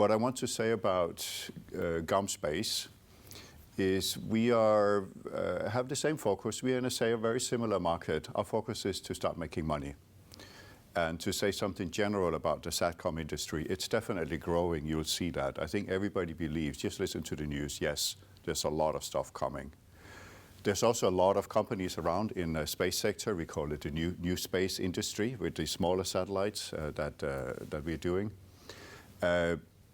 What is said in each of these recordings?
what I want to say about Gomspace is we have the same focus. We are in a very similar market. Our focus is to start making money. And to say something general about the SATCOM industry, it's definitely growing. You'll see that. I think everybody believes, just listen to the news, yes, there's a lot of stuff coming. There's also a lot of companies around in the space sector. We call it the new space industry with the smaller satellites that we're doing.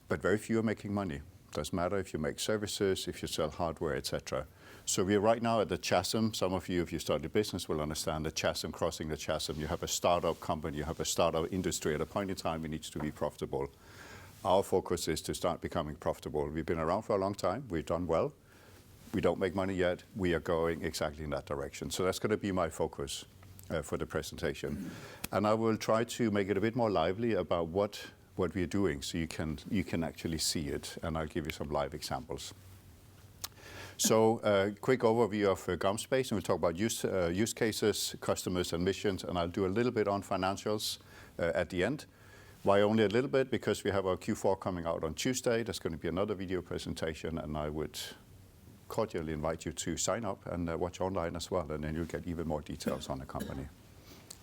But very few are making money. Doesn't matter if you make services, if you sell hardware, etc. So we're right now at the chasm. Some of you, if you started business, will understand the chasm, crossing the chasm. You have a startup company, you have a startup industry. At a point in time, it needs to be profitable. Our focus is to start becoming profitable. We've been around for a long time. We've done well. We don't make money yet. We are going exactly in that direction. So that's going to be my focus for the presentation. And I will try to make it a bit more lively about what we're doing so you can actually see it. And I'll give you some live examples. So quick overview of Gomspace, and we'll talk about use cases, customers, and missions, and I'll do a little bit on financials at the end. Why only a little bit? Because we have our Q4 coming out on Tuesday. There's going to be another video presentation, and I would cordially invite you to sign up and watch online as well, and then you'll get even more details on the company.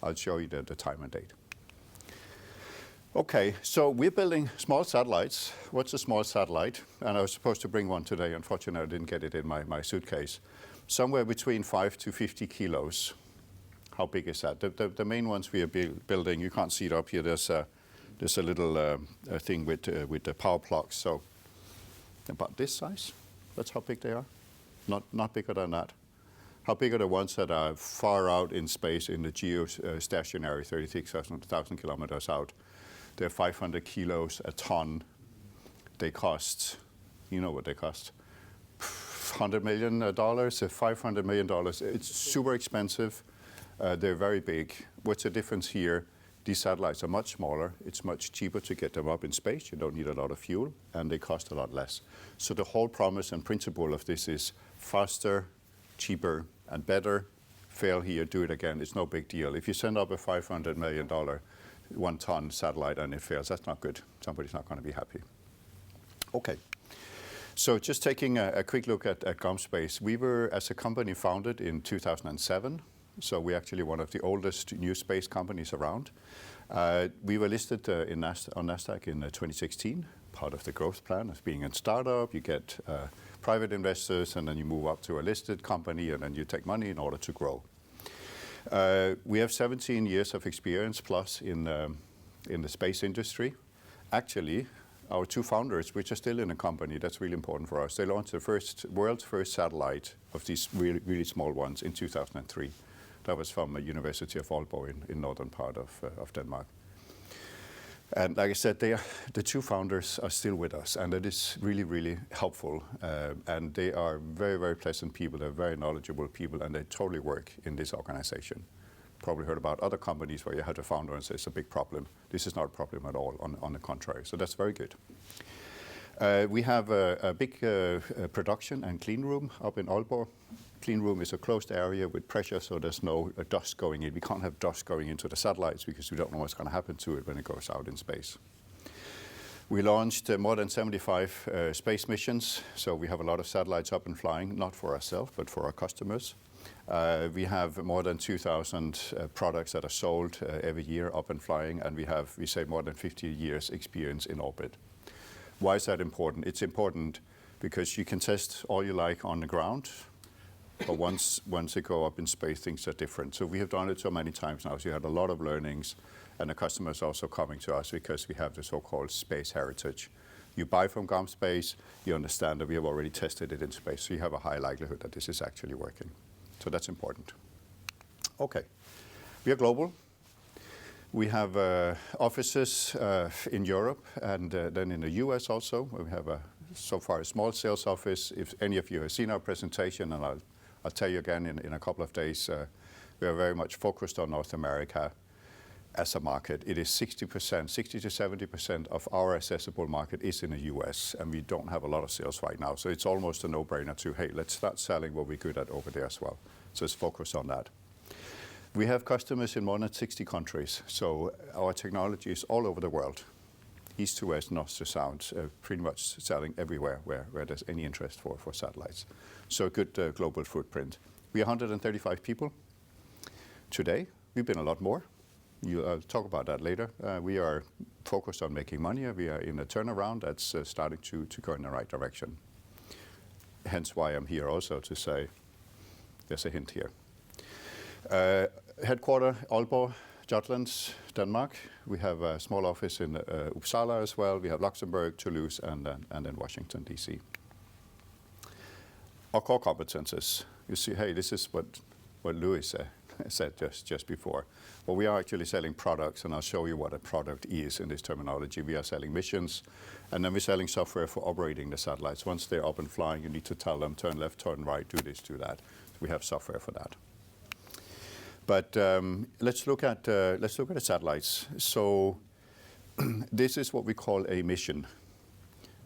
I'll show you the time and date. Okay, so we're building small satellites. What's a small satellite? And I was supposed to bring one today. Unfortunately, I didn't get it in my suitcase. Somewhere between 5 to 50 kilos. How big is that? The main ones we are building, you can't see it up here. There's a little thing with the power plugs. So about this size. That's how big they are. Not bigger than that. How big are the ones that are far out in space in the geostationary, 36,000 kilometers out? They're 500 kilos a ton. They cost, you know what they cost? $100 million, $500 million. It's super expensive. They're very big. What's the difference here? These satellites are much smaller. It's much cheaper to get them up in space. You don't need a lot of fuel, and they cost a lot less. So the whole promise and principle of this is faster, cheaper, and better. Fail here, do it again. It's no big deal. If you send up a $500 million 1-ton satellite and it fails, that's not good. Somebody's not going to be happy. Okay. So just taking a quick look at Gomspace. We were, as a company, founded in 2007. So we're actually one of the oldest new space companies around. We were listed on NASDAQ in 2016, part of the growth plan of being a startup. You get private investors, and then you move up to a listed company, and then you take money in order to grow. We have 17 years of experience plus in the space industry. Actually, our two founders, which are still in the company, that's really important for us. They launched the world's first satellite of these really, really small ones in 2003. That was from the University of Aalborg in northern part of Denmark. And like I said, the two founders are still with us, and that is really, really helpful. And they are very, very pleasant people. They're very knowledgeable people, and they totally work in this organization. Probably heard about other companies where you have a founder and say it's a big problem. This is not a problem at all, on the contrary. So that's very good. We have a big production and clean room up in Aalborg. Clean room is a closed area with pressure, so there's no dust going in. We can't have dust going into the satellites because we don't know what's going to happen to it when it goes out in space. We launched more than 75 space missions, so we have a lot of satellites up and flying, not for ourselves, but for our customers. We have more than 2,000 products that are sold every year up and flying, and we say more than 50 years experience in orbit. Why is that important? It's important because you can test all you like on the ground, but once you go up in space, things are different. So we have done it so many times now, so you had a lot of learnings, and the customers also coming to us because we have the so-called space heritage. You buy from Gomspace, you understand that we have already tested it in space, so you have a high likelihood that this is actually working. So that's important. Okay, we are global. We have offices in Europe and then in the US also. We have so far a small sales office. If any of you have seen our presentation, and I'll tell you again in a couple of days, we are very much focused on North America as a market. It is 60% to 70% of our accessible market is in the US, and we don't have a lot of sales right now. So it's almost a no-brainer to, hey, let's start selling what we're good at over there as well. So let's focus on that. We have customers in more than 60 countries, so our technology is all over the world. east to west, north to south, pretty much selling everywhere where there's any interest for satellites. So a good global footprint. We are 135 people today. We've been a lot more. I'll talk about that later. We are focused on making money. We are in a turnaround that's starting to go in the right direction. Hence why I'm here also to say, there's a hint here. Headquarter, Aalborg, Jutland, Denmark. We have a small office in Uppsala as well. We have Luxembourg, Toulouse, and then Washington, D.C. Our core competences. You see, hey, this is what Louis said just before. Well, we are actually selling products, and I'll show you what a product is in this terminology. We are selling missions, and then we're selling software for operating the satellites. Once they're up and flying, you need to tell them, turn left, turn right, do this, do that. So we have software for that. But let's look at the satellites. So this is what we call a mission.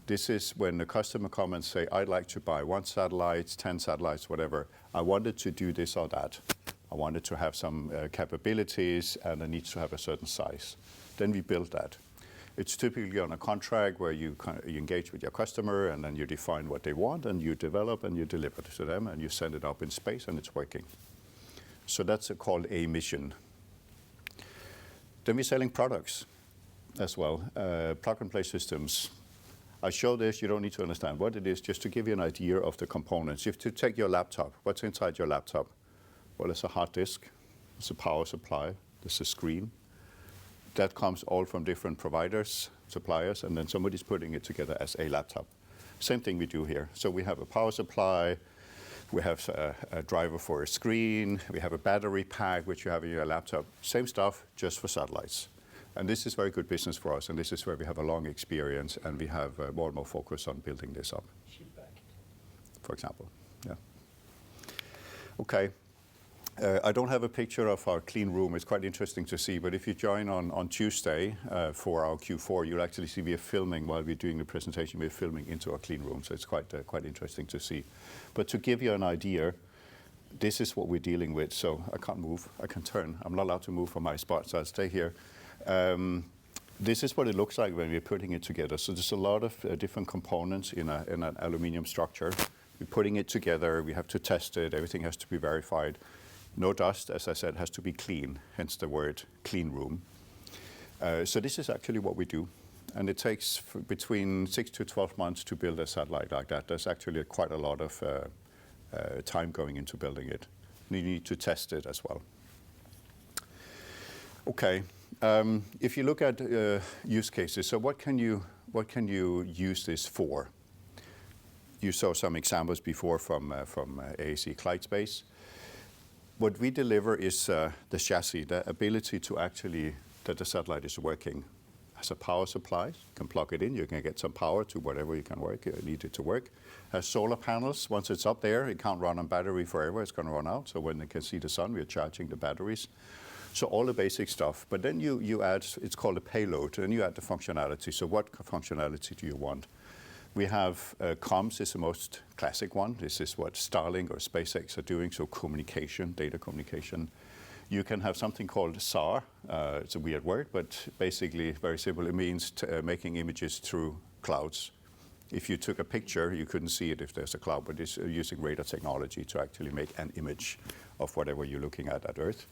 This is when the customer comes and say, I'd like to buy 1 satellite, 10 satellites, whatever. I wanted to do this or that. I wanted to have some capabilities, and I need to have a certain size. Then we build that. It's typically on a contract where you engage with your customer, and then you define what they want, and you develop and you deliver it to them, and you send it up in space, and it's working. So that's called a mission. Then we're selling products as well, plug-and-play systems. I show this, you don't need to understand what it is, just to give you an idea of the components. If you take your laptop, what's inside your laptop? Well, it's a hard disk, it's a power supply, there's a screen. That comes all from different providers, suppliers, and then somebody's putting it together as a laptop. Same thing we do here. So we have a power supply, we have a driver for a screen, we have a battery pack, which you have in your laptop. Same stuff, just for satellites. And this is very good business for us, and this is where we have a long experience, and we have more and more focus on building this up. For example, yeah. Okay. I don't have a picture of our clean room. It's quite interesting to see, but if you join on Tuesday for our Q4, you'll actually see we are filming while we're doing the presentation. We're filming into our clean room, so it's quite interesting to see. But to give you an idea, this is what we're dealing with. So I can't move. I can turn. I'm not allowed to move from my spot, so I'll stay here. This is what it looks like when we're putting it together. So there's a lot of different components in an aluminium structure. We're putting it together. We have to test it. Everything has to be verified. No dust, as I said, has to be clean, hence the word clean room. So this is actually what we do. And it takes between 6 to 12 months to build a satellite like that. There's actually quite a lot of time going into building it. You need to test it as well. Okay, if you look at use cases, so what can you use this for? You saw some examples before from AAC Clydespace. What we deliver is the chassis, the ability to actually, that the satellite is working. Has a power supply, you can plug it in, you can get some power to whatever you can work, need it to work. Has solar panels, once it's up there, it can't run on battery forever, it's going to run out. So when it can see the sun, we're charging the batteries. So all the basic stuff, but then you add, it's called a payload, and you add the functionality. So what functionality do you want? We have comms is the most classic one. This is what Starlink or SpaceX are doing, so communication, data communication. You can have something called SAR. It's a weird word, but basically very simple. It means making images through clouds. If you took a picture, you couldn't see it if there's a cloud, but it's using radar technology to actually make an image of whatever you're looking at Earth.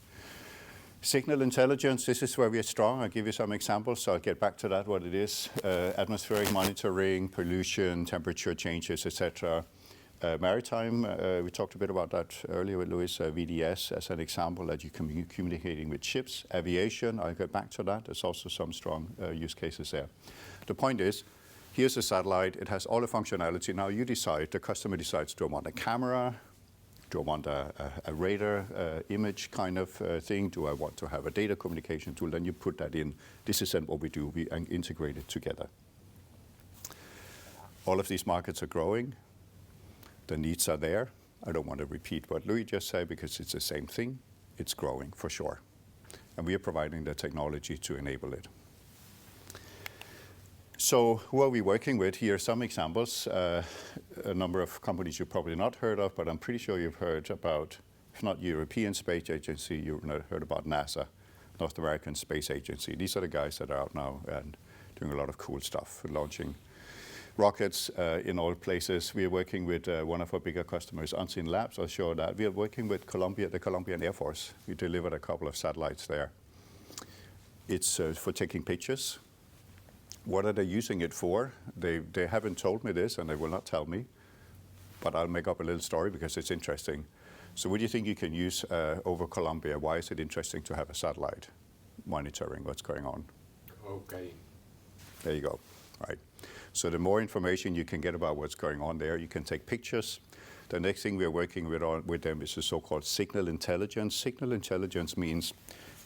Signal intelligence, this is where we are strong. I'll give you some examples, so I'll get back to that, what it is. Atmospheric monitoring, pollution, temperature changes, etc. Maritime, we talked a bit about that earlier with Louis, VDS as an example that you can be communicating with ships. Aviation, I'll get back to that. There's also some strong use cases there. The point is, here's a satellite. It has all the functionality. Now you decide, the customer decides, do I want a camera? Do I want a radar image kind of thing? Do I want to have a data communication tool? Then you put that in. This is what we do. We integrate it together. All of these markets are growing. The needs are there. I don't want to repeat what Louis just said because it's the same thing. It's growing for sure. And we are providing the technology to enable it. So who are we working with? Here are some examples. A number of companies you've probably not heard of, but I'm pretty sure you've heard about, if not European Space Agency, you've heard about NASA, North American Space Agency. These are the guys that are out now and doing a lot of cool stuff, launching rockets in all places. We are working with one of our bigger customers, Unseen Labs. I'll show that. We are working with the Colombian Air Force. We delivered a couple of satellites there. It's for taking pictures. What are they using it for? They haven't told me this, and they will not tell me, but I'll make up a little story because it's interesting. So what do you think you can use over Colombia? Why is it interesting to have a satellite monitoring what's going on? Okay. There you go. Right. So the more information you can get about what's going on there, you can take pictures. The next thing we're working with them is the so-called signal intelligence. Signal intelligence means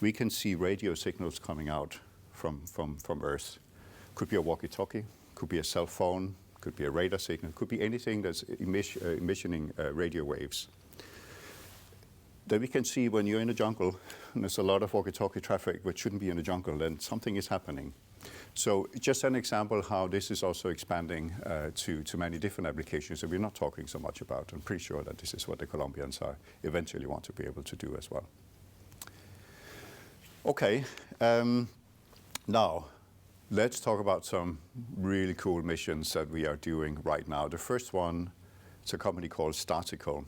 we can see radio signals coming out from Earth. Could be a walkie-talkie, could be a cell phone, could be a radar signal, could be anything that's emitting radio waves. Then we can see when you're in the jungle, and there's a lot of walkie-talkie traffic which shouldn't be in the jungle, then something is happening. So just an example how this is also expanding to many different applications that we're not talking so much about. I'm pretty sure that this is what the Colombians are eventually want to be able to do as well. Okay, now let's talk about some really cool missions that we are doing right now. The first one is a company called Startical.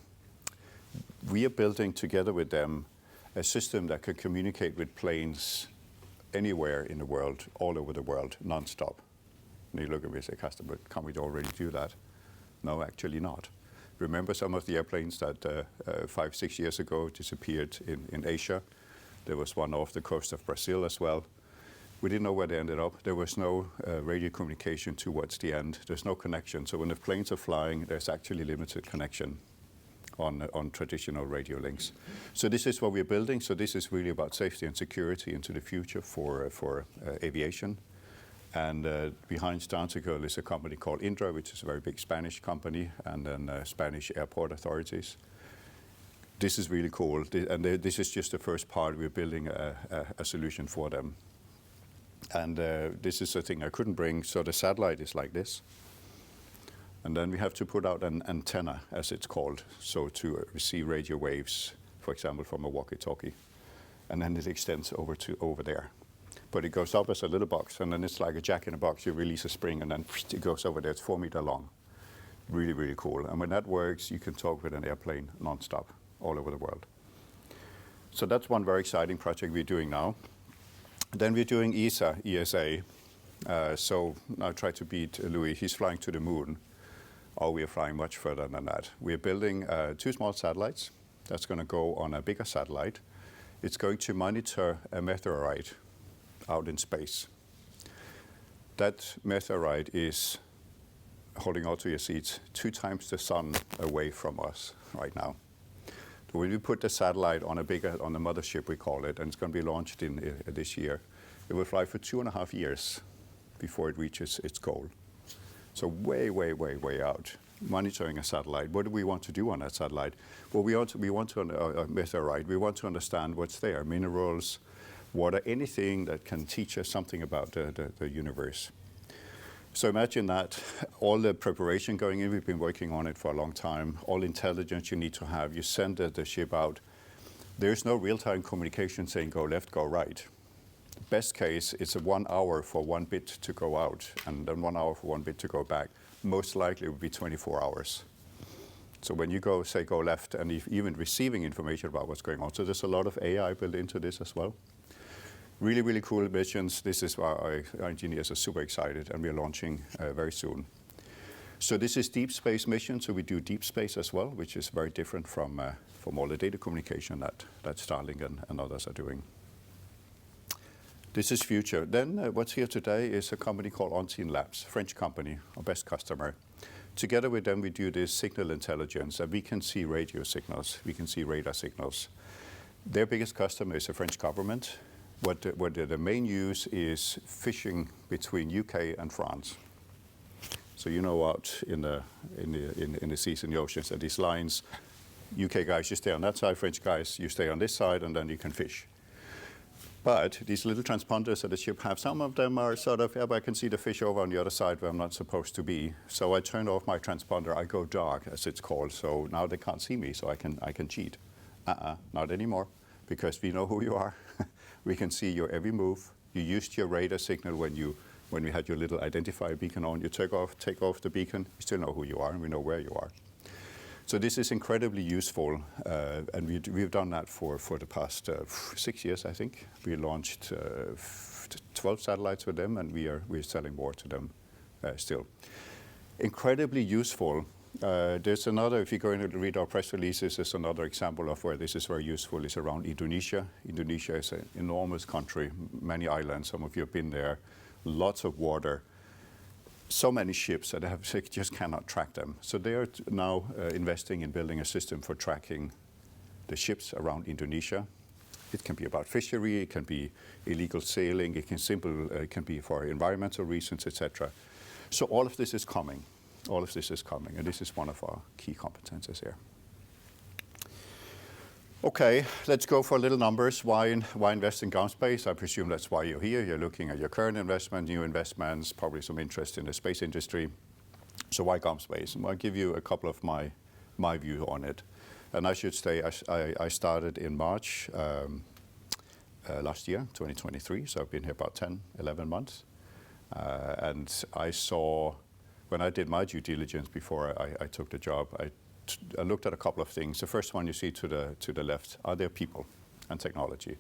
We are building together with them a system that can communicate with planes anywhere in the world, all over the world, non-stop. And you look at me and say, customer, can't we already do that? No, actually not. Remember some of the airplanes that 5-6 years ago disappeared in Asia? There was one off the coast of Brazil as well. We didn't know where they ended up. There was no radio communication towards the end. There's no connection. So when the planes are flying, there's actually limited connection on traditional radio links. So this is what we're building. So this is really about safety and security into the future for aviation. And behind Startical is a company called Indra, which is a very big Spanish company, and then Spanish airport authorities. This is really cool. And this is just the first part. We're building a solution for them. And this is a thing I couldn't bring. So the satellite is like this. And then we have to put out an antenna, as it's called, so to receive radio waves, for example, from a walkie-talkie. And then it extends over there. But it goes up as a little box, and then it's like a jack in a box. You release a spring, and then it goes over there. It's 4 meters long. Really, really cool. And when that works, you can talk with an airplane nonstop all over the world. So that's one very exciting project we're doing now. Then we're doing ESA. So now try to beat Louis. He's flying to the moon. Oh, we are flying much further than that. We're building 2 small satellites. That's going to go on a bigger satellite. It's going to monitor a meteorite out in space. That meteorite is, holding on to your seats, 2 times the sun away from us right now. So when we put the satellite on a mothership, we call it, and it's going to be launched in this year, it will fly for 2.5 years before it reaches its goal. So way, way, way, way out, monitoring a satellite. What do we want to do on that satellite? Well, we want to a meteorite. We want to understand what's there, minerals, water, anything that can teach us something about the universe. So imagine that, all the preparation going in, we've been working on it for a long time, all intelligence you need to have, you send the ship out. There's no real-time communication saying go left, go right. Best case, it's 1 hour for 1 bit to go out, and then 1 hour for 1 bit to go back. Most likely it would be 24 hours. So when you go left, and even receiving information about what's going on. So there's a lot of AI built into this as well. Really, really cool missions. This is why our engineers are super excited, and we're launching very soon. So this is deep space mission. So we do deep space as well, which is very different from all the data communication that Starlink and others are doing. This is future. Then what's here today is a company called Unseen Labs, French company, our best customer. Together with them, we do this signal intelligence, and we can see radio signals, we can see radar signals. Their biggest customer is the French government. What the main use is fishing between UK and France. So you know, out in the seas and the oceans, and these lines, UK guys, you stay on that side, French guys, you stay on this side, and then you can fish. But these little transponders that the ship have, some of them are sort of, yeah, but I can see the fish over on the other side where I'm not supposed to be. So I turn off my transponder, I go dark, as it's called. So now they can't see me, so I can cheat. Not anymore, because we know who you are. We can see your every move. You used your radar signal when when we had your little identifier beacon on, you take off the beacon, we still know who you are and we know where you are. So this is incredibly useful, and we've done that for the past 6 years, I think. We launched 12 satellites with them, and we're selling more to them still. Incredibly useful. There's another, if you're going to read our press releases, there's another example of where this is very useful, is around Indonesia. Indonesia is an enormous country, many islands, some of you have been there, lots of water, so many ships that they just cannot track them. So they are now investing in building a system for tracking the ships around Indonesia. It can be about fishery, it can be illegal sailing, it can be for environmental reasons, etc. So all of this is coming. All of this is coming, and this is one of our key competences here. Okay, let's go for little numbers. Why invest in Gomspace? I presume that's why you're here. You're looking at your current investment, new investments, probably some interest in the space industry. So why Gomspace? And I'll give you a couple of my view on it. And I should say I started in March last year, 2023. So I've been here about 10, 11 months. And I saw, when I did my due diligence before I took the job, I looked at a couple of things. The first one you see to the left, are there people and technology?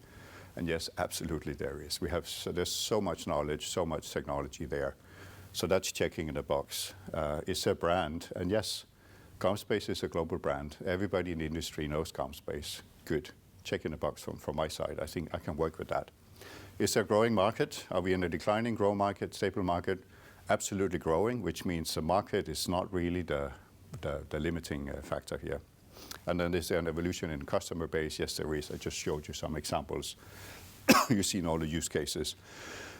And yes, absolutely there is. There's so much knowledge, so much technology there. So that's checking in the box. It's a brand, and yes, Gomspace is a global brand. Everybody in the industry knows Gomspace. Good. Check in the box from my side. I think I can work with that. Is there a growing market? Are we in a declining, growing market, stable market? Absolutely growing, which means the market is not really the limiting factor here. And then is there an evolution in customer base? Yes, there is. I just showed you some examples. You've seen all the use cases.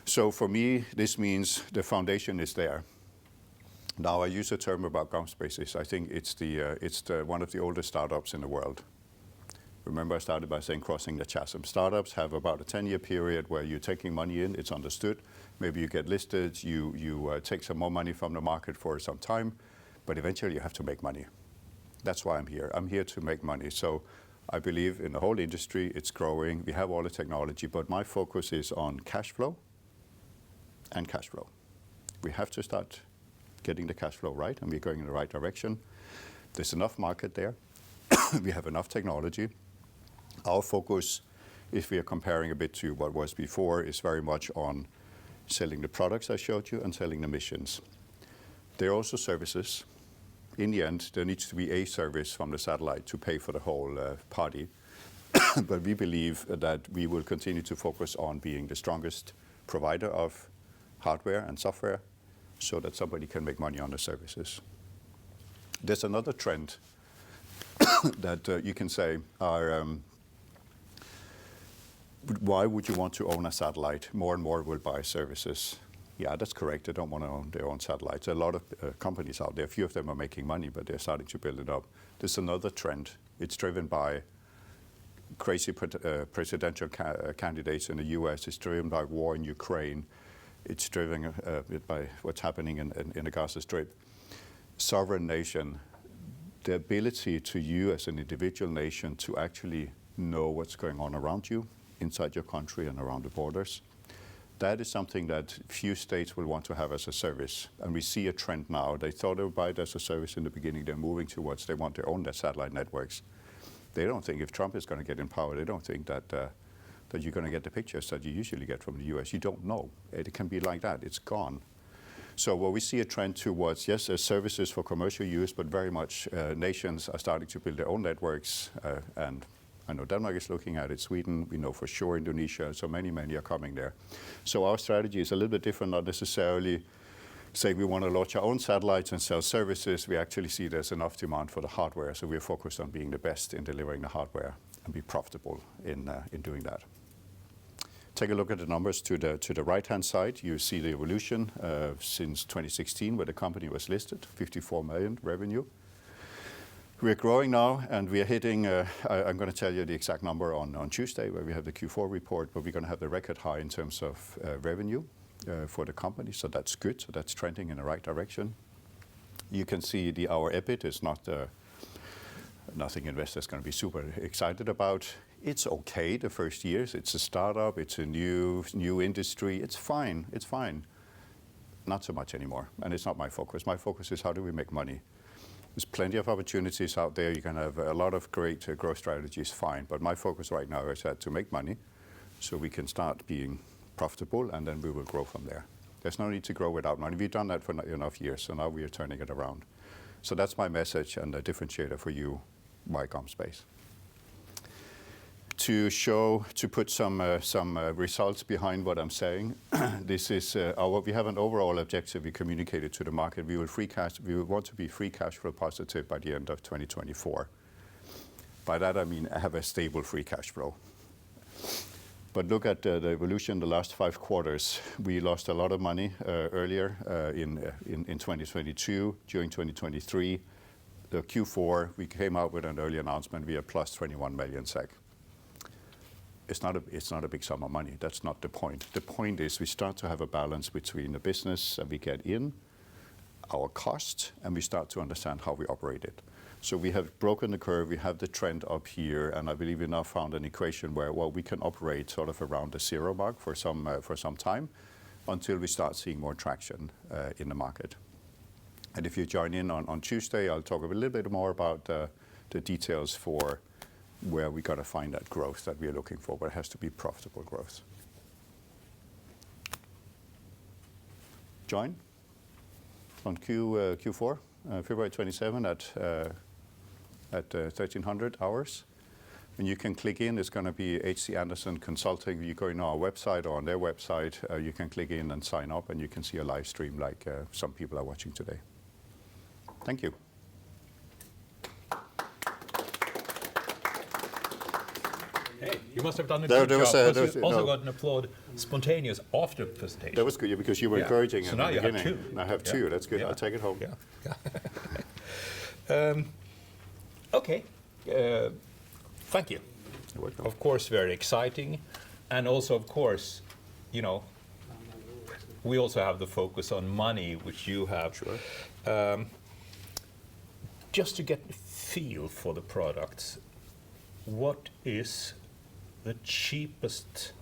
So for me, this means the foundation is there. Now I use a term about Gomspace. I think it's one of the oldest startups in the world. Remember I started by saying crossing the chasm. Startups have about a 10-year period where you're taking money in, it's understood. Maybe you get listed, you take some more money from the market for some time, but eventually you have to make money. That's why I'm here. I'm here to make money. So I believe in the whole industry, it's growing. We have all the technology, but my focus is on cash flow and cash flow. We have to start getting the cash flow right, and we're going in the right direction. There's enough market there. We have enough technology. Our focus, if we are comparing a bit to what was before, is very much on selling the products I showed you and selling the missions. There are also services. In the end, there needs to be a service from the satellite to pay for the whole party. But we believe that we will continue to focus on being the strongest provider of hardware and software so that somebody can make money on the services. There's another trend that you can say are, why would you want to own a satellite? More and more will buy services. Yeah, that's correct. They don't want to own their own satellites. There are a lot of companies out there. A few of them are making money, but they're starting to build it up. There's another trend. It's driven by crazy presidential candidates in the US. It's driven by war in Ukraine. It's driven by what's happening in the Gaza Strip. Sovereign nation, the ability to you as an individual nation to actually know what's going on around you, inside your country and around the borders. That is something that few states will want to have as a service. And we see a trend now. They thought they would buy it as a service in the beginning. They're moving towards, they want to own their satellite networks. They don't think if Trump is going to get in power, they don't think that you're going to get the pictures that you usually get from the US. You don't know. It can be like that. It's gone. So what we see a trend towards, yes, there's services for commercial use, but very much nations are starting to build their own networks. And I know Denmark is looking at it, Sweden, we know for sure Indonesia, so many are coming there. So our strategy is a little bit different, not necessarily say we want to launch our own satellites and sell services. We actually see there's enough demand for the hardware, so we're focused on being the best in delivering the hardware and be profitable in doing that. Take a look at the numbers to the right-hand side. You see the evolution since 2016, where the company was listed, 54 million revenue. We're growing now, and we are hitting, I'm going to tell you the exact number on Tuesday, where we have the Q4 report, but we're going to have the record high in terms of revenue for the company, so that's good. So that's trending in the right direction. You can see our EBIT is not nothing investors going to be super excited about. It's okay the first years. It's a startup. It's a new industry. It's fine. It's fine. Not so much anymore, and it's not my focus. My focus is how do we make money. There's plenty of opportunities out there. You can have a lot of great growth strategies, fine. But my focus right now is to make money so we can start being profitable, and then we will grow from there. There's no need to grow without money. We've done that for enough years, so now we are turning it around. So that's my message and a differentiator for you, why Gomspace. To put some results behind what I'm saying, this is we have an overall objective we communicated to the market. We will want to be free cash flow positive by the end of 2024. By that I mean have a stable free cash flow. But look at the evolution the last 5 quarters. We lost a lot of money earlier in 2022, during 2023. The Q4, we came out with an early announcement. We are plus 21 million SEK. It's not a big sum of money. That's not the point. The point is we start to have a balance between the business that we get in, our cost, and we start to understand how we operate it. So we have broken the curve, we have the trend up here, and I believe we now found an equation where, well, we can operate sort of around the 0 mark for some time until we start seeing more traction in the market. And if you join in on Tuesday, I'll talk a little bit more about the details for where we got to find that growth that we are looking for, but it has to be profitable growth. Join on Q4, February 27 at 1300 hours. And you can click in, it's going to be HC Andersen Consulting. You go in our website or on their website, you can click in and sign up, and you can see a live stream like some people are watching today. Thank you. Hey, you must have done a good job. You also got an applaud spontaneous after the presentation. That was good, because you were encouraging in the beginning. So now you have 2. I have 2, that's good. Yeah. I'll take it home. Yeah. Okay, thank you. You're welcome. Of course, very exciting. And also, of course, we also have the focus on money, which you have. Sure. Just to get a feel for the products, what is the cheapest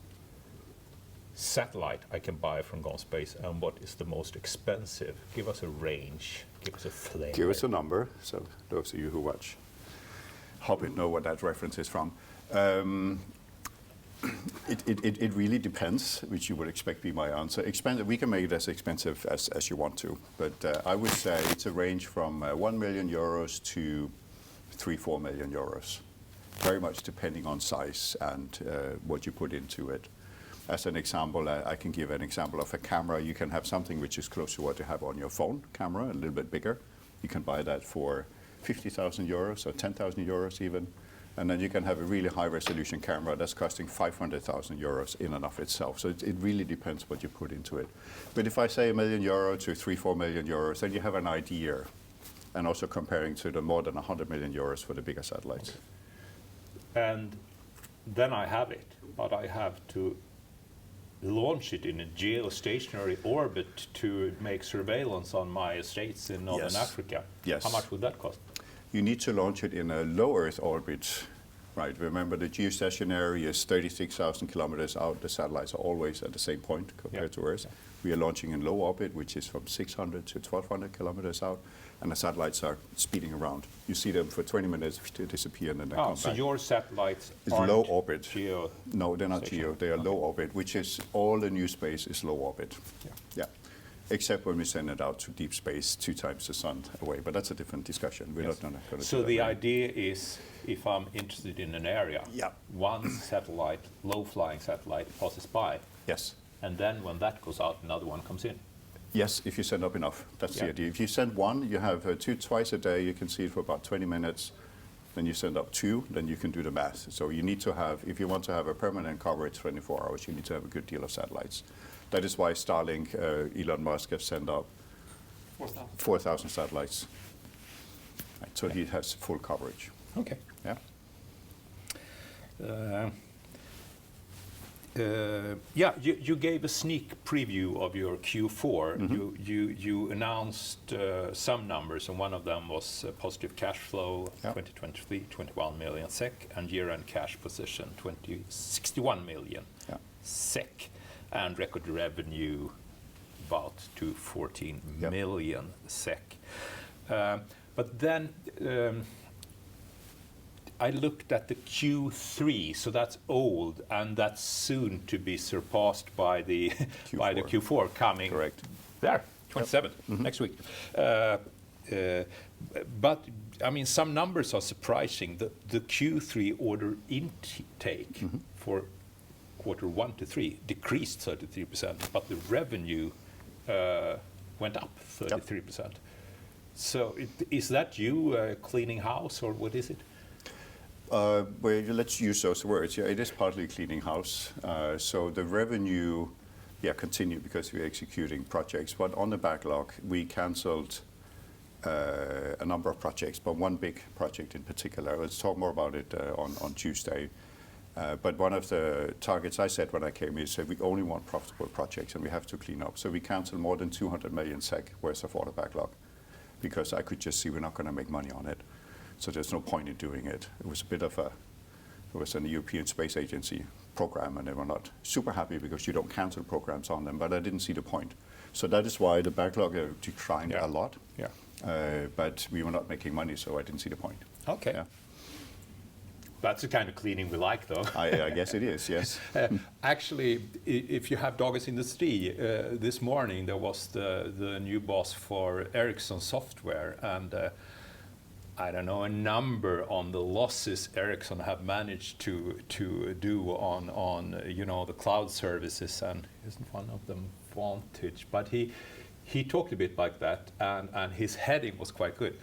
satellite I can buy from Gomspace, and what is the most expensive? Give us a range, give us a flavor. Give us a number, so those of you who watch Hobbit know what that reference is from. It really depends, which you would expect be my answer. We can make it as expensive as you want to, but I would say it's a range from 1 million euros to 3-4 million euros. Very much depending on size and what you put into it. As an example, I can give an example of a camera. You can have something which is close to what you have on your phone camera, a little bit bigger. You can buy that for 50,000 euros or 10,000 euros even. And then you can have a really high resolution camera that's costing 500,000 euros in and of itself. So it really depends what you put into it. But if I say €1 million to 3-4 million euros, then you have an idea. And also comparing to the more than 100 million euros for the bigger satellites. Okay. And then I have it, but I have to launch it in a geostationary orbit to make surveillance on my estates in Northern Africa. Yes. How much would that cost? You need to launch it in a low Earth orbit, right? Remember, the geostationary is 36,000 kilometers out. The satellites are always at the same point compared to Earth. Yeah. We are launching in low orbit, which is from 600 to 1,200 kilometers out, and the satellites are speeding around. You see them for 20 minutes to disappear, and then they come back. So your satellites are low orbit. Geo? No, they're not geo. They are low orbit, which is all the new space is low orbit. Yeah. Except when we send it out to deep space 2 times the sun away, but that's a different discussion. We're not going to do that. So the idea is, if I'm interested in an area, one satellite, low-flying satellite, passes by. Yes. And then when that goes out, another one comes in. Yes, if you send up enough. That's the idea. If you send one, you have 2 twice a day. You can see it for about 20 minutes. Then you send up 2, then you can do the math. So you need to have, if you want to have a permanent coverage 24 hours, you need to have a good deal of satellites. That is why Starlink, Elon Musk has sent up 4,000 satellites. Right, so he has full coverage. Okay. Yeah. You gave a sneak preview of your Q4. Mm-hmm. You announced some numbers, and one of them was positive cash flow, 2023, 21 million SEK, and year-end cash position, 61 million SEK, and record revenue about to 14 Yep. million SEK. But then I looked at the Q3, so that's old, and that's soon to be surpassed by the by the Q4 coming. Correct. There, 27th, next week. But I mean, some numbers are surprising. The Q3 order intake for quarter 1 to 3 decreased 33%, but the revenue went up 33%. So is that you cleaning house, or what is it? Well, let's use those words. Yeah, it is partly cleaning house. So the revenue, continued because we're executing projects. But on the backlog, we cancelled a number of projects, but one big project in particular. Let's talk more about it on Tuesday. But one of the targets I set when I came is that we only want profitable projects, and we have to clean up. So we canceled more than 200 million SEK worth of order backlog, because I could just see we're not going to make money on it. So there's no point in doing it. It was a bit of it was an European Space Agency program, and they were not super happy because you don't cancel programs on them, but I didn't see the point. So that is why the backlog declined a lot. Yeah. But we were not making money, so I didn't see the point. Okay. Yeah. That's the kind of cleaning we like, though. I guess it is, yes. Actually, if you have Dagens Industri, this morning there was the new boss for Ericsson Software, and I don't know, a number on the losses Ericsson have managed to do on the cloud services, and isn't one of them Vantage? But he talked a bit like that, and his heading was quite good.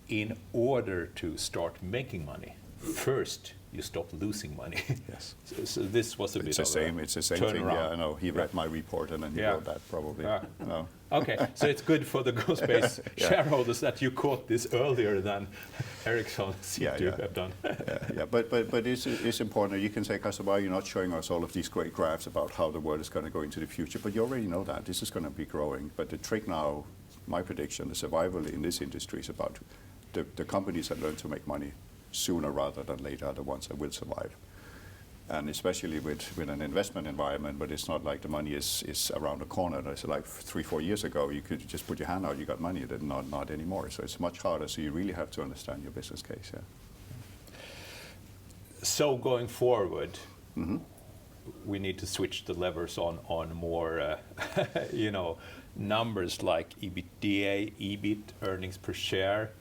In order to start making money, first you stop losing money. Yes. So this was a bit of It's the same thing. Yeah, I know. He read my report and then he wrote that probably. No. Okay, so it's good for the Gomspace shareholders that you caught this earlier than Ericsson seemed to have done. But it's important. You can say, Kasper, you're not showing us all of these great graphs about how the world is going to go into the future, but you already know that. This is going to be growing. But the trick now, my prediction, the survival in this industry is about the companies that learn to make money sooner rather than later are the ones that will survive. And especially with an investment environment, but it's not like the money is around the corner. It's like 3-4 years ago, you could just put your hand out, you got money. Then not anymore. So it's much harder. So you really have to understand your business case. Yeah. So going forward, we need to switch the levers on more, numbers like EBITDA, EBIT, earnings per share.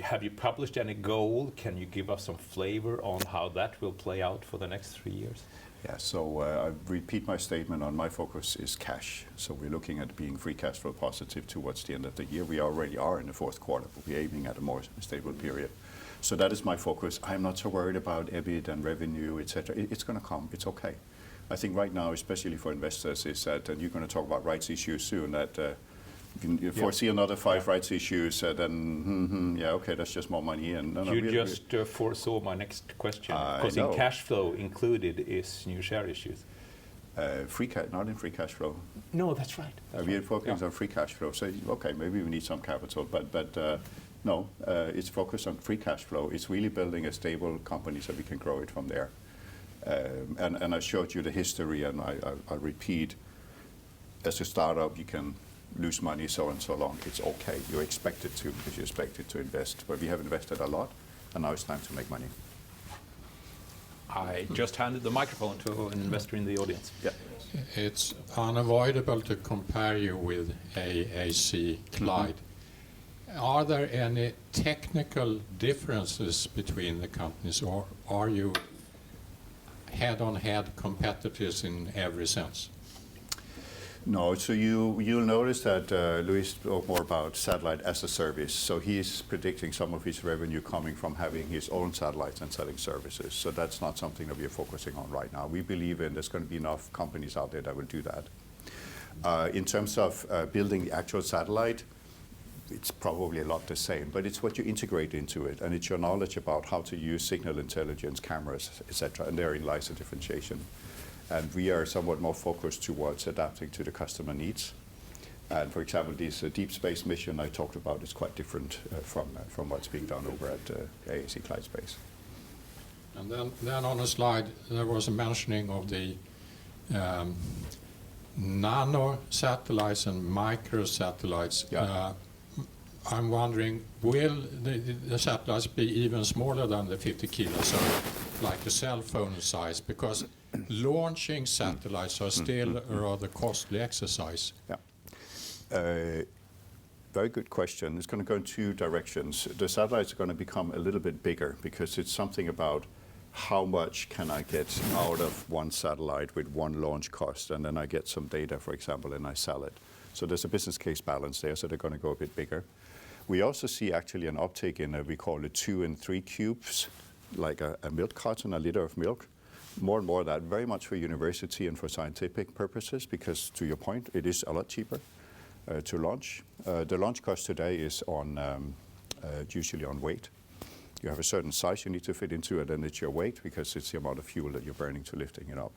Have you published any goal? Can you give us some flavor on how that will play out for the next 3 years? Yeah, so I repeat my statement on my focus is cash. So we're looking at being free cash flow positive towards the end of the year. We already are in the fourth quarter, but we're aiming at a more stable period. So that is my focus. I'm not so worried about EBIT and revenue, etc. It's going to come. It's okay. I think right now, especially for investors, is that, and you're going to talk about rights issues soon, that you foresee another 5 rights issues, then okay, that's just more money. And you foresaw my next question, because in cash flow included is new share issues. Not in free cash flow. No, that's right. We're focusing on free cash flow. So okay, maybe we need some capital, but no, it's focused on free cash flow. It's really building a stable company so we can grow it from there. And I showed you the history, and I'll repeat. As a startup, you can lose money, so and so long. It's okay. You're expected to, because you're expected to invest. But we have invested a lot, and now it's time to make money. I just handed the microphone to an investor in the audience. Yeah. It's unavoidable to compare you with AAC Clyde. Are there any technical differences between the companies, or are you head-on-head competitors in every sense? No, so you'll notice that Luis spoke more about satellite as a service. So he's predicting some of his revenue coming from having his own satellites and selling services. So that's not something that we are focusing on right now. We believe there's going to be enough companies out there that will do that. In terms of building the actual satellite, it's probably a lot the same, but it's what you integrate into it, and it's your knowledge about how to use signal intelligence, cameras, etc., and therein lies the differentiation. And we are somewhat more focused towards adapting to the customer needs. And for example, this deep space mission I talked about is quite different from what's being done over at AAC Clyde Space. And then on a slide, there was a mentioning of the nano satellites and micro satellites. Yeah. I'm wondering, will the satellites be even smaller than the 50 kilos, so like a cell phone size? Because launching satellites are still a rather costly exercise. Yeah. Very good question. It's going to go in two directions. The satellites are going to become a little bit bigger because it's something about how much can I get out of one satellite with one launch cost, and then I get some data, for example, and I sell it. So there's a business case balance there, so they're going to go a bit bigger. We also see actually an uptake in, we call it 2 and 3 cubes, like a milk carton, a liter of milk. More and more of that, very much for university and for scientific purposes, because to your point, it is a lot cheaper to launch. The launch cost today is on usually on weight. You have a certain size you need to fit into it, and it's your weight because it's the amount of fuel that you're burning to lifting it up.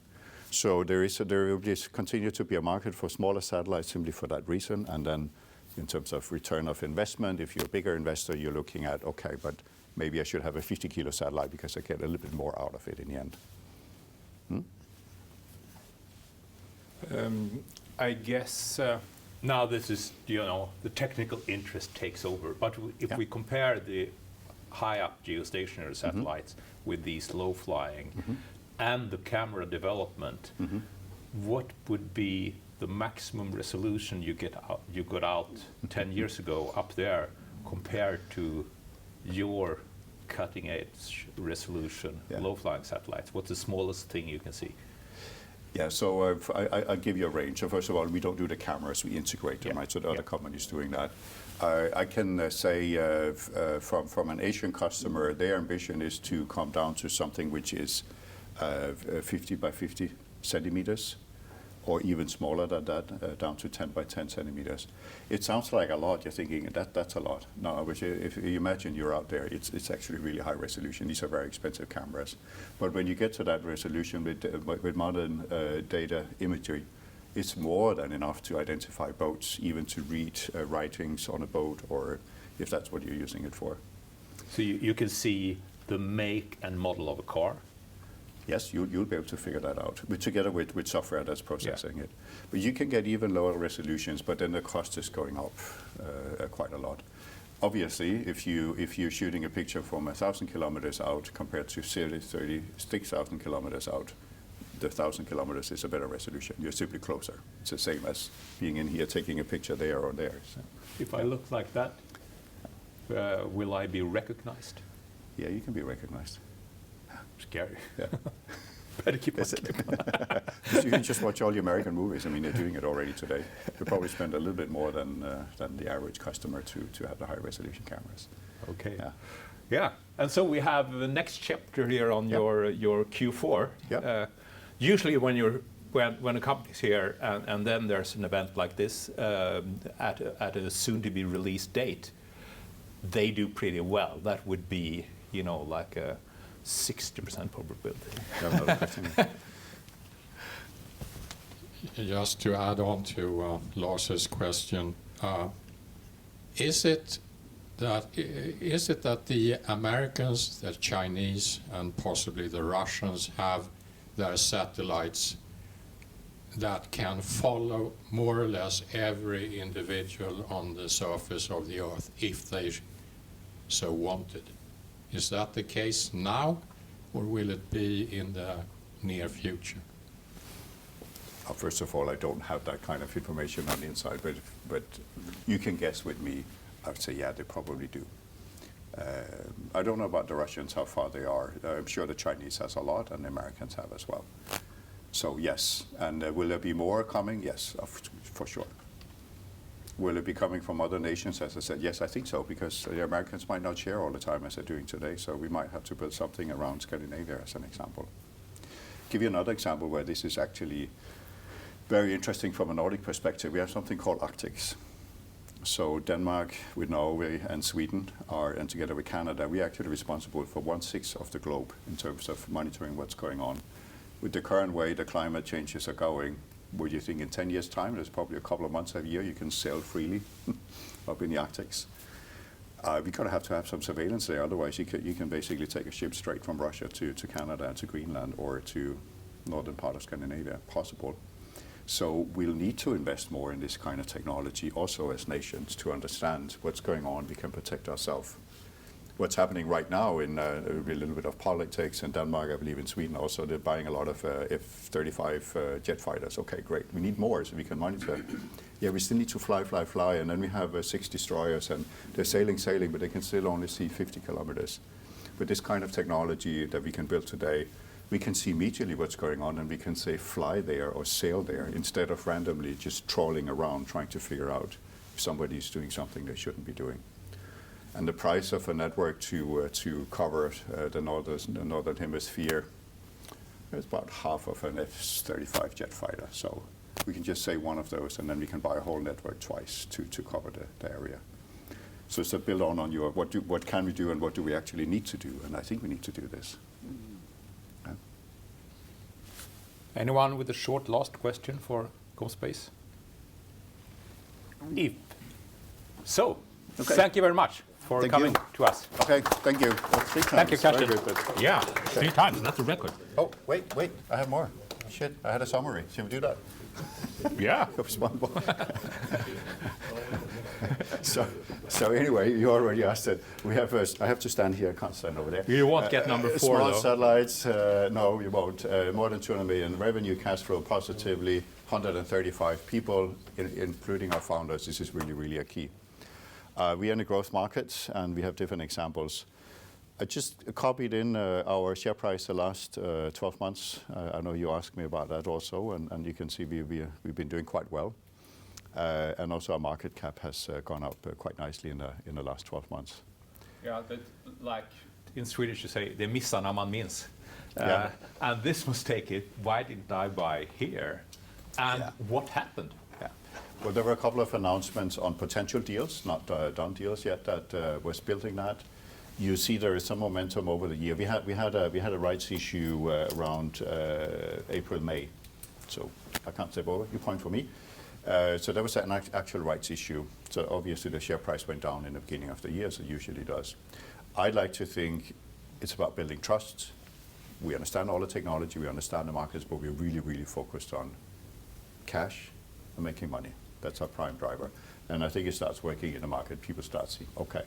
So there will just continue to be a market for smaller satellites simply for that reason. And then in terms of return of investment, if you're a bigger investor, you're looking at, okay, but maybe I should have a 50 kilo satellite because I get a little bit more out of it in the end. I guess now this is, the technical interest takes over. But if we compare the high up geostationary satellites with these low flying and the camera development, what would be the maximum resolution you got out 10 years ago up there compared to your cutting edge resolution low flying satellites? What's the smallest thing you can see? Yeah, so I'll give you a range. So first of all, we don't do the cameras, we integrate them, right? So the other companies doing that. I can say from an Asian customer, their ambition is to come down to something which is 50 by 50 centimeters, or even smaller than that, down to 10 by 10 centimeters. It sounds like a lot. You're thinking that's a lot. No, which if you imagine you're out there, it's actually really high resolution. These are very expensive cameras. But when you get to that resolution with modern data imagery, it's more than enough to identify boats, even to read writings on a boat, or if that's what you're using it for. So you can see the make and model of a car? Yes, you'll be able to figure that out, but together with software that's processing it. But you can get even lower resolutions, but then the cost is going up quite a lot. Obviously, if you're shooting a picture from 1,000 kilometers out compared to 36,000 kilometers out, the 1,000 kilometers is a better resolution. You're simply closer. It's the same as being in here taking a picture there or there. So. If I look like that, will I be recognized? Yeah, you can be recognized. Scary. Yeah. Better keep my clip. You can just watch all the American movies. I mean, they're doing it already today. They probably spend a little bit more than the average customer to have the high resolution cameras. Okay. Yeah. Yeah. And so we have the next chapter here on your Q4. Yeah. Usually when a company's here and then there's an event like this at a soon to be released date, they do pretty well. That would be, like a 60% probability. Just to add on to Lars's question, is it that the Americans, the Chinese, and possibly the Russians have their satellites that can follow more or less every individual on the surface of the Earth if they so wanted? Is that the case now, or will it be in the near future? First of all, I don't have that kind of information on the inside, but you can guess with me. I would say, yeah, they probably do. I don't know about the Russians, how far they are. I'm sure the Chinese has a lot, and the Americans have as well. So yes, and will there be more coming? Yes, for sure. Will it be coming from other nations? As I said, yes, I think so, because the Americans might not share all the time as they're doing today, so we might have to build something around Scandinavia as an example. Give you another example where this is actually very interesting from a Nordic perspective. We have something called Arctics. So Denmark, with Norway and Sweden and together with Canada, we're actually responsible for 1/6 of the globe in terms of monitoring what's going on. With the current way the climate changes are going, would you think in 10 years' time, there's probably a couple of months a year you can sail freely up in the Arctics? We're going to have some surveillance there. Otherwise, you can basically take a ship straight from Russia to Canada and to Greenland or to northern part of Scandinavia, possible. So we'll need to invest more in this kind of technology also as nations to understand what's going on. We can protect ourselves. What's happening right now in a little bit of politics in Denmark, I believe in Sweden also, they're buying a lot of F-35 jet fighters. Okay, great. We need more so we can monitor. Yeah, we still need to fly, and then we have 6 destroyers, and they're sailing, but they can still only see 50 kilometers. With this kind of technology that we can build today, we can see immediately what's going on, and we can say fly there or sail there instead of randomly just trawling around trying to figure out if somebody's doing something they shouldn't be doing. And the price of a network to cover the northern hemisphere is about half of an F-35 jet fighter. So we can just say one of those, and then we can buy a whole network twice to cover the area. So it's a build on your what can we do and what do we actually need to do, and I think we need to do this. Yeah. Anyone with a short last question for Gomspace? If so, Okay. thank you very much for Thank coming you. to us. Okay, thank you. Well, 3 times. Thank you, Very Carsten. good, but- Yeah, 3 times. That's a record. Oh, wait, I have more. Shit, I had a summary. Should we do that? Yeah. There's one more. So anyway, you already asked it. We have. I have to stand here. I can't stand over there. You won't get number 4 small though. satellites. No, you won't. More than 200 million revenue, cash flow positively. 135 people, including our founders. This is really, really a key. We are in the growth markets, and we have different examples. I just copied in our share price the last 12 months. I know you asked me about that also, and you can see we've been doing quite well. And also our market cap has gone up quite nicely in the last 12 months. Yeah, but like in Swedish you say, det missar när man minns. Yeah. And this mistake, why didn't I buy here? And Yeah. what happened? Yeah. Well, there were a couple of announcements on potential deals, not done deals yet, that was building that. You see there is some momentum over the year. We had a rights issue around April, May. So I can't say over, you point for me. So there was an actual rights issue. So obviously the share price went down in the beginning of the year, as it usually does. I'd like to think it's about building trust. We understand all the technology, we understand the markets, but we're really, really focused on cash and making money. That's our prime driver. And I think it starts working in the market. People start seeing, okay,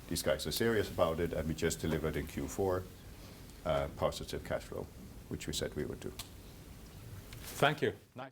these guys are serious about it, and we just delivered in Q4 positive cash flow, which we said we would do. Thank you. Nice.